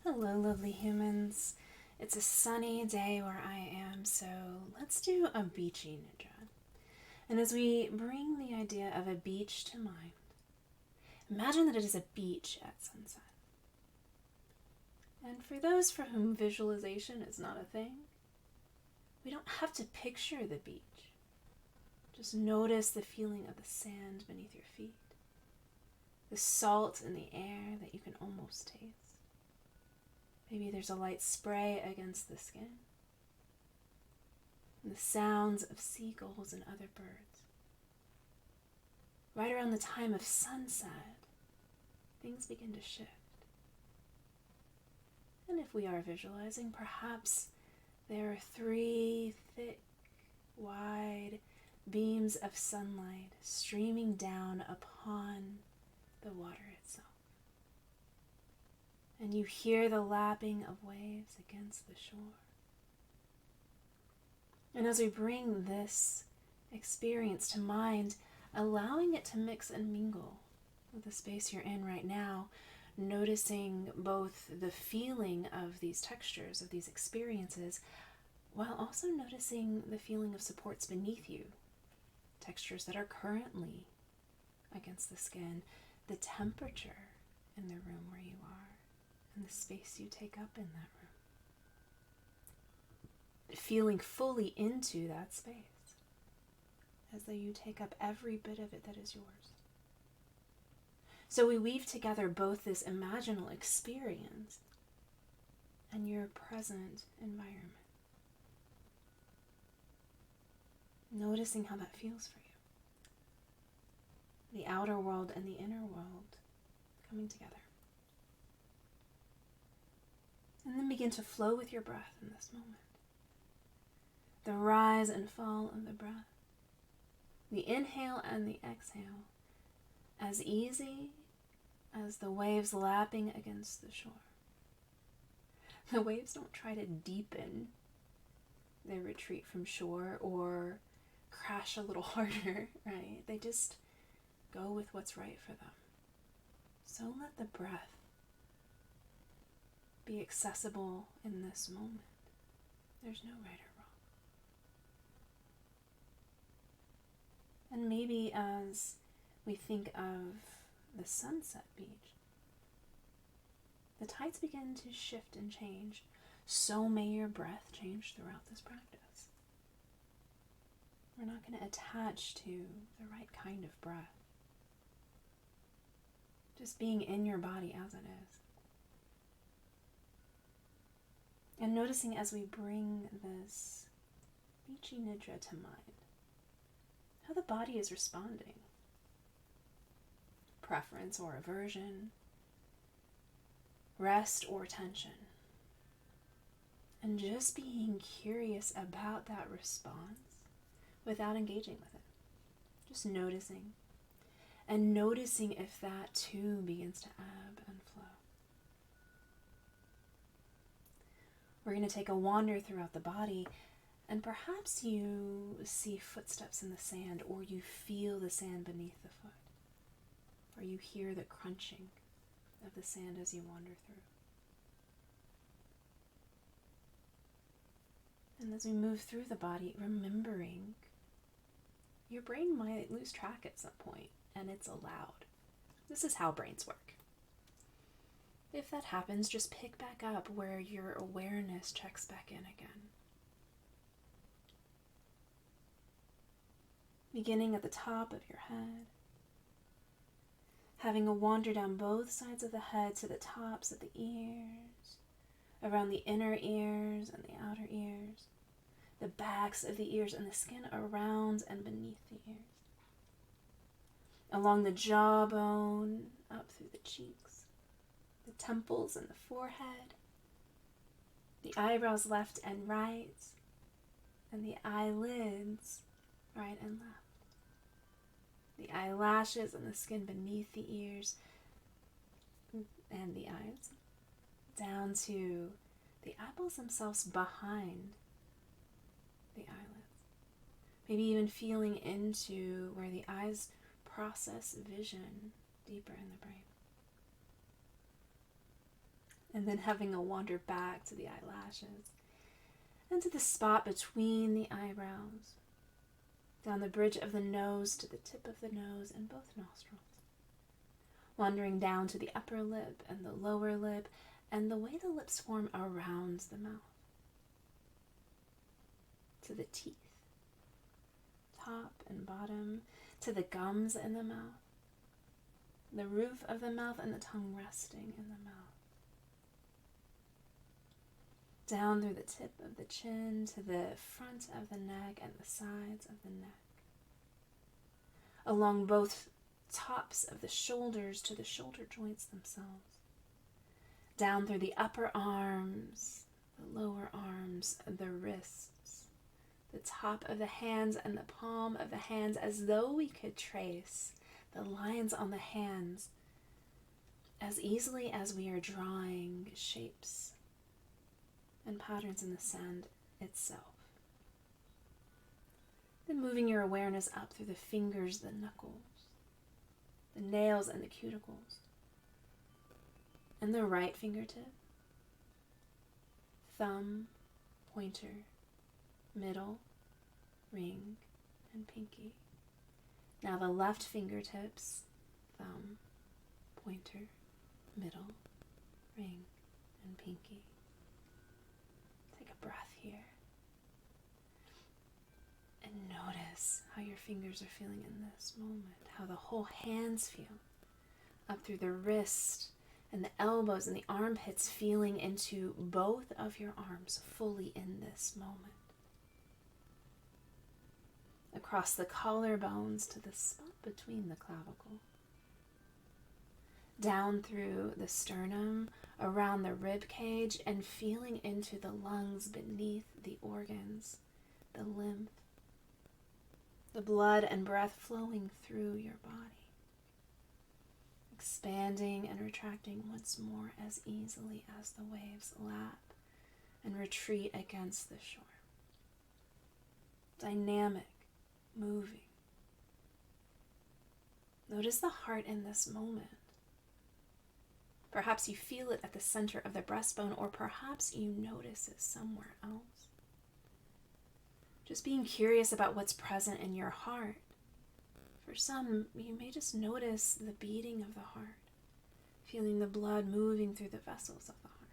Hello, lovely humans. It's a sunny day where I am, so let's do a beachy nidra. And as we bring the idea of a beach to mind, imagine that it is a beach at sunset. And for those for whom visualization is not a thing, we don't have to picture the beach. Just notice the feeling of the sand beneath your feet, the salt in the air that you can almost taste. Maybe there's a light spray against the skin, and the sounds of seagulls and other birds. Right around the time of sunset, things begin to shift. And if we are visualizing, perhaps there are 3 thick, wide beams of sunlight streaming down upon the water itself. And you hear the lapping of waves against the shore. And as we bring this experience to mind, allowing it to mix and mingle with the space you're in right now, noticing both the feeling of these textures, of these experiences, while also noticing the feeling of supports beneath you, textures that are currently against the skin, the temperature in the room where you are, and the space you take up in that room. Feeling fully into that space, as though you take up every bit of it that is yours. So we weave together both this imaginal experience and your present environment. Noticing how that feels for you. The outer world and the inner world coming together. And then begin to flow with your breath in this moment. The rise and fall of the breath. The inhale and the exhale. As easy as the waves lapping against the shore. The waves don't try to deepen their retreat from shore or crash a little harder, right? They just go with what's right for them. So let the breath be accessible in this moment. There's no right or wrong. And maybe as we think of the sunset beach, the tides begin to shift and change. So may your breath change throughout this practice. We're not going to attach to the right kind of breath. Just being in your body as it is. And noticing as we bring this beachy nidra to mind, how the body is responding. Preference or aversion, rest or tension. And just being curious about that response without engaging with it. Just noticing. And noticing if that too begins to ebb and flow. We're going to take a wander throughout the body, and perhaps you see footsteps in the sand, or you feel the sand beneath the foot, or you hear the crunching of the sand as you wander through. And as we move through the body, remembering your brain might lose track at some point, and it's allowed. This is how brains work. If that happens, just pick back up where your awareness checks back in again. Beginning at the top of your head, having a wander down both sides of the head to the tops of the ears, around the inner ears and the outer ears, the backs of the ears and the skin around and beneath the ears, along the jawbone, up through the cheeks, the temples and the forehead, the eyebrows left and right, and the eyelids right and left, the eyelashes and the skin beneath the ears and the eyes, down to the eyeballs themselves behind the eyelids. Maybe even feeling into where the eyes process vision deeper in the brain. And then having a wander back to the eyelashes and to the spot between the eyebrows, down the bridge of the nose to the tip of the nose and both nostrils, wandering down to the upper lip and the lower lip and the way the lips form around the mouth, to the teeth, top and bottom, to the gums in the mouth, the roof of the mouth and the tongue resting in the mouth, down through the tip of the chin to the front of the neck and the sides of the neck, along both tops of the shoulders to the shoulder joints themselves, down through the upper arms, the lower arms, the wrists, the top of the hands and the palm of the hands, as though we could trace the lines on the hands as easily as we are drawing shapes and patterns in the sand itself. Then moving your awareness up through the fingers, the knuckles, the nails and the cuticles, and the right fingertip, thumb, pointer, middle, ring, and pinky. Now the left fingertips, thumb, pointer, middle, ring, and pinky. Take a breath here. And notice how your fingers are feeling in this moment, how the whole hands feel, up through the wrist and the elbows and the armpits, feeling into both of your arms fully in this moment. Across the collarbones to the spot between the clavicle. Down through the sternum, around the rib cage, and feeling into the lungs beneath the organs, the lymph, the blood and breath flowing through your body. Expanding and retracting once more as easily as the waves lap and retreat against the shore. Dynamic, moving. Notice the heart in this moment. Perhaps you feel it at the center of the breastbone, or perhaps you notice it somewhere else. Just being curious about what's present in your heart. For some, you may just notice the beating of the heart, feeling the blood moving through the vessels of the heart.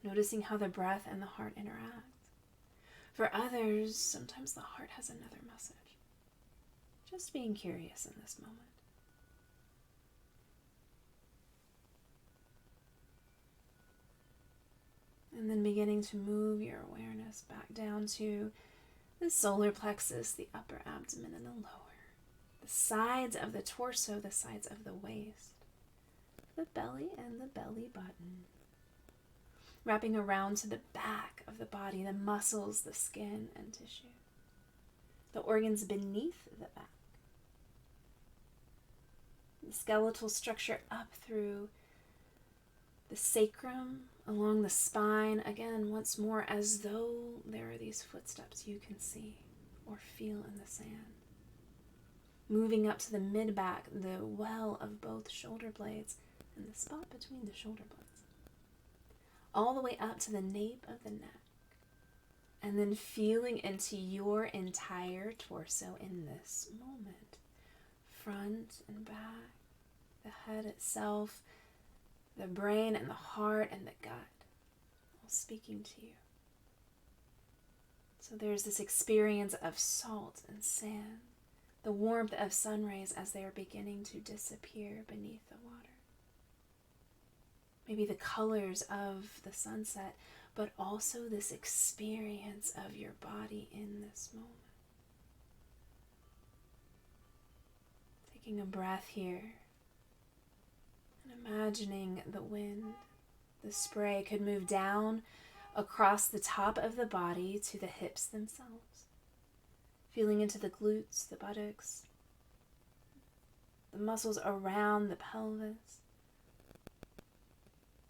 Noticing how the breath and the heart interact. For others, sometimes the heart has another message. Just being curious in this moment. And then beginning to move your awareness back down to the solar plexus, the upper abdomen and the lower, the sides of the torso, the sides of the waist, the belly and the belly button. Wrapping around to the back of the body, the muscles, the skin and tissue, the organs beneath the back, the skeletal structure up through the sacrum, along the spine, again, once more, as though there are these footsteps you can see or feel in the sand. Moving up to the mid-back, the well of both shoulder blades, and the spot between the shoulder blades. All the way up to the nape of the neck. And then feeling into your entire torso in this moment. Front and back, the head itself, the brain and the heart and the gut, all speaking to you. So there's this experience of salt and sand, the warmth of sun rays as they are beginning to disappear beneath the water. Maybe the colors of the sunset, but also this experience of your body in this moment. Taking a breath here. And imagining the wind, the spray could move down across the top of the body to the hips themselves. Feeling into the glutes, the buttocks, the muscles around the pelvis,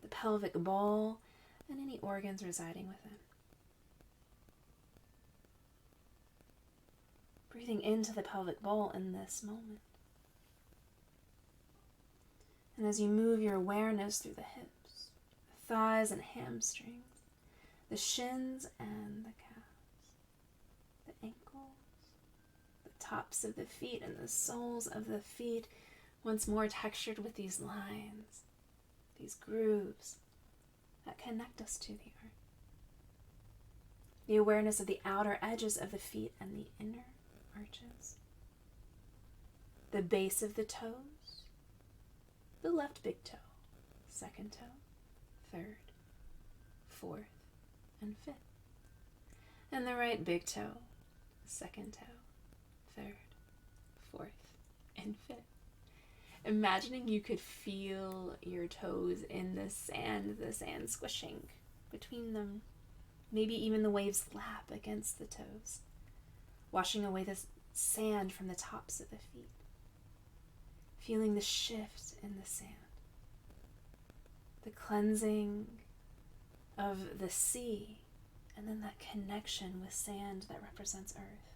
the pelvic bowl, and any organs residing within. Breathing into the pelvic bowl in this moment. And as you move your awareness through the hips, thighs and hamstrings, the shins and the calves, the ankles, the tops of the feet and the soles of the feet, once more textured with these lines, these grooves that connect us to the earth. The awareness of the outer edges of the feet and the inner arches. The base of the toes, the left big toe, second toe, third, fourth, and fifth. And the right big toe, second toe, third, fourth, and fifth. Imagining you could feel your toes in the sand squishing between them. Maybe even the waves lap against the toes, washing away the sand from the tops of the feet. Feeling the shift in the sand. The cleansing of the sea, and then that connection with sand that represents earth.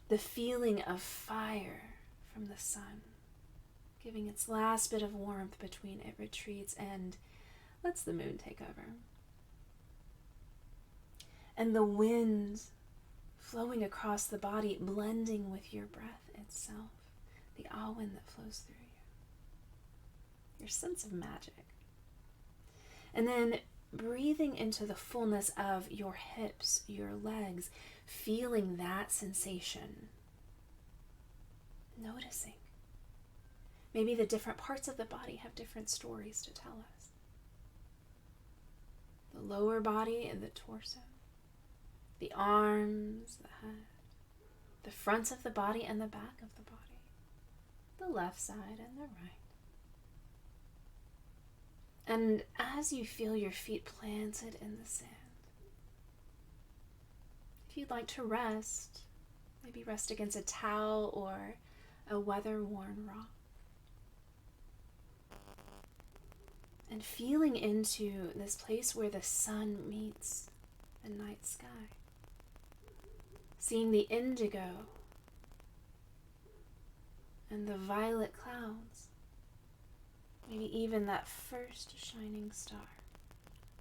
The feeling of fire from the sun, giving its last bit of warmth between it retreats and lets the moon take over. And the wind flowing across the body, blending with your breath itself, the ah wind that flows through you. Your sense of magic. And then breathing into the fullness of your hips, your legs, feeling that sensation. Noticing. Maybe the different parts of the body have different stories to tell us. The lower body and the torso, the arms, the head, the front of the body and the back of the body, the left side and the right. And as you feel your feet planted in the sand, if you'd like to rest, maybe rest against a towel or a weather-worn rock. And feeling into this place where the sun meets the night sky. Seeing the indigo and the violet clouds. Maybe even that first shining star.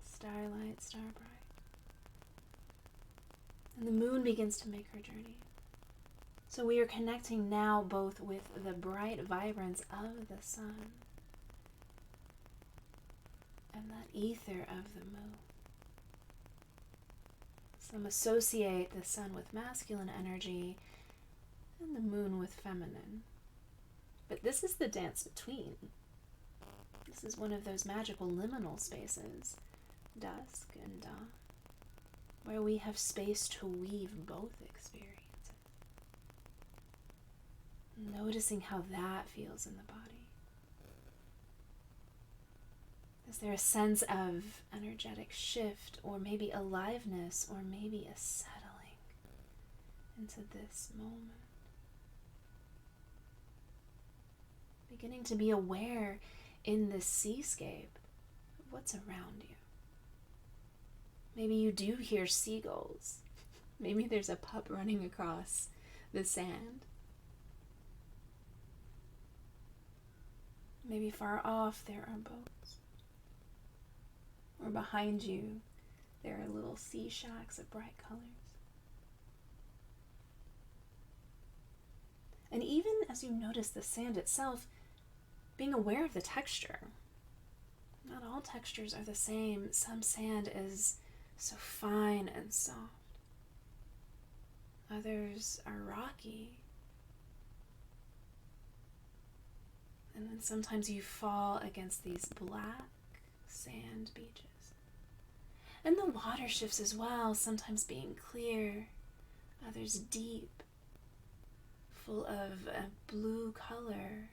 Starlight, star bright. And the moon begins to make her journey. So we are connecting now both with the bright vibrance of the sun and that ether of the moon. Some associate the sun with masculine energy and the moon with feminine. But this is the dance between. This is one of those magical liminal spaces, dusk and dawn, where we have space to weave both experiences. Noticing how that feels in the body. Is there a sense of energetic shift, or maybe aliveness, or maybe a settling into this moment? Beginning to be aware in this seascape of what's around you. Maybe you do hear seagulls. Maybe there's a pup running across the sand. Maybe far off there are boats. Or behind you, there are little sea shacks of bright colors. And even as you notice the sand itself, being aware of the texture. Not all textures are the same. Some sand is so fine and soft. Others are rocky. And then sometimes you fall against these black sand beaches. And the water shifts as well, sometimes being clear, others deep, full of a blue color.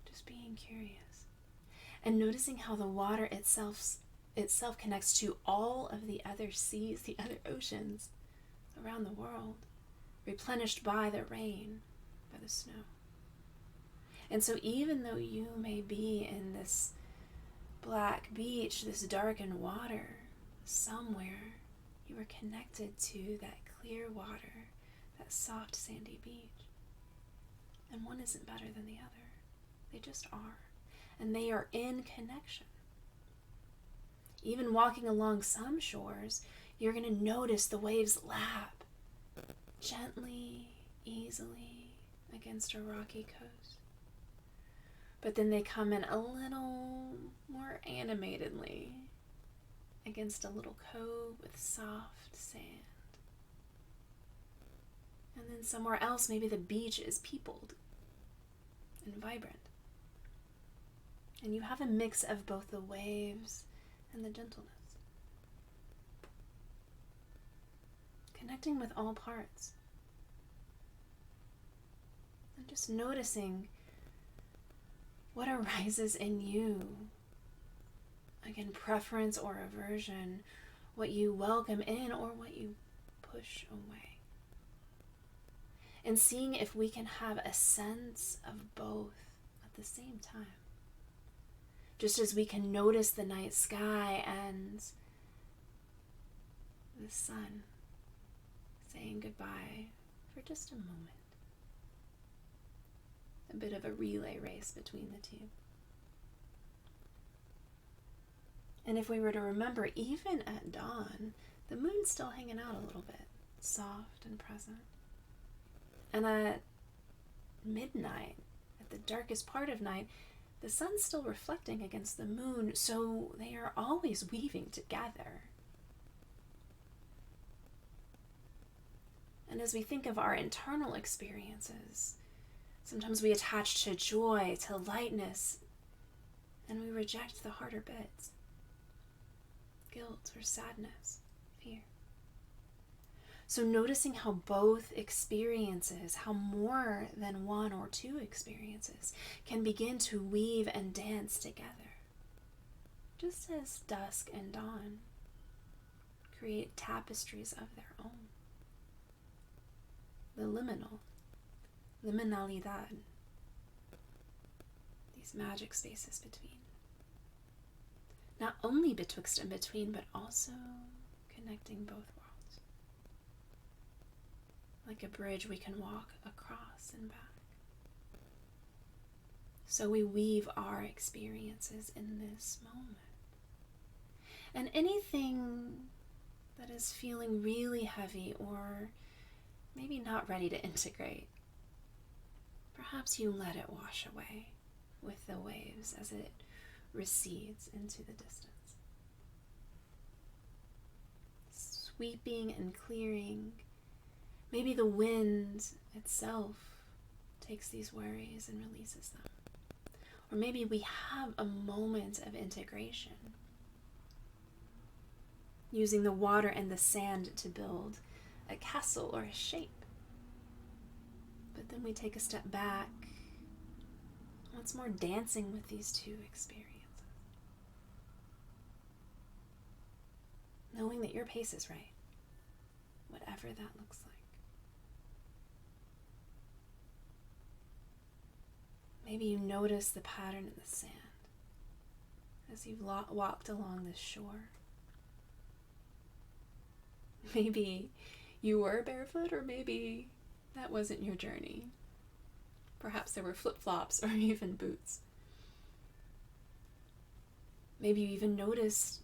Just being curious. And noticing how the water itself connects to all of the other seas, the other oceans around the world, replenished by the rain, by the snow. And so even though you may be in this black beach, this darkened water, somewhere you are connected to that clear water, that soft sandy beach. And one isn't better than the other. They just are. And they are in connection. Even walking along some shores, you're going to notice the waves lap gently, easily against a rocky coast. But then they come in a little more animatedly against a little cove with soft sand. And then somewhere else, maybe the beach is peopled and vibrant. And you have a mix of both the waves and the gentleness. Connecting with all parts. And just noticing what arises in you. Again, preference or aversion, what you welcome in or what you push away. And seeing if we can have a sense of both at the same time. Just as we can notice the night sky and the sun saying goodbye for just a moment. A bit of a relay race between the two. And if we were to remember, even at dawn, the moon's still hanging out a little bit, soft and present. And at midnight, at the darkest part of night, the sun's still reflecting against the moon, so they are always weaving together. And as we think of our internal experiences, sometimes we attach to joy, to lightness, and we reject the harder bits. Guilt or sadness, fear. So noticing how both experiences, how more than one or two experiences, can begin to weave and dance together. Just as dusk and dawn create tapestries of their own. The liminalidad, these magic spaces between. Not only betwixt and between, but also connecting both worlds. Like a bridge we can walk across and back. So we weave our experiences in this moment. And anything that is feeling really heavy or maybe not ready to integrate, perhaps you let it wash away with the waves as it recedes into the distance. Sweeping and clearing. Maybe the wind itself takes these worries and releases them. Or maybe we have a moment of integration, using the water and the sand to build a castle or a shape. But then we take a step back. Once more, dancing with these two experiences. Knowing that your pace is right, whatever that looks like. Maybe you notice the pattern in the sand as you've walked along this shore. Maybe you were barefoot, or maybe that wasn't your journey. Perhaps there were flip-flops or even boots. Maybe you even noticed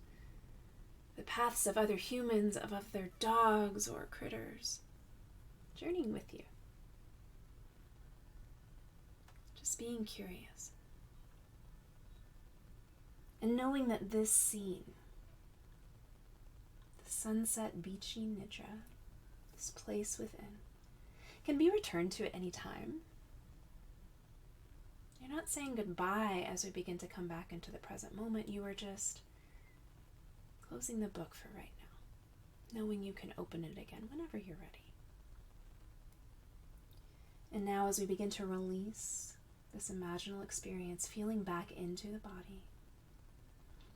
the paths of other humans, of other dogs or critters journeying with you. Just being curious. And knowing that this scene, the sunset Beachy Nidra, this place within, can be returned to at any time. You're not saying goodbye as we begin to come back into the present moment. You are just closing the book for right now, knowing you can open it again whenever you're ready. And now as we begin to release this imaginal experience, feeling back into the body,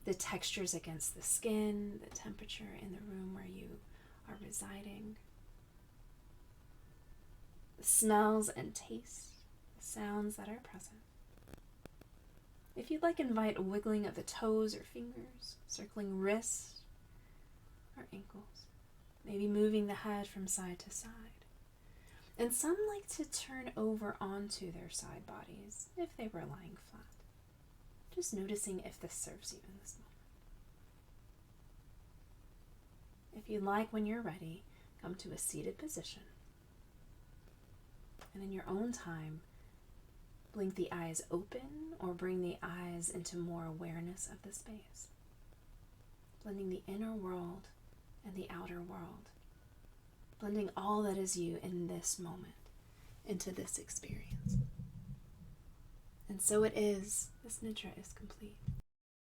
the textures against the skin, the temperature in the room where you are residing, the smells and tastes, the sounds that are present. If you'd like, invite a wiggling of the toes or fingers, circling wrists or ankles, maybe moving the head from side to side. And some like to turn over onto their side bodies if they were lying flat. Just noticing if this serves you in this moment. If you'd like, when you're ready, come to a seated position. And in your own time, blink the eyes open or bring the eyes into more awareness of the space. Blending the inner world and the outer world. Blending all that is you in this moment into this experience. And so it is, this Nidra is complete.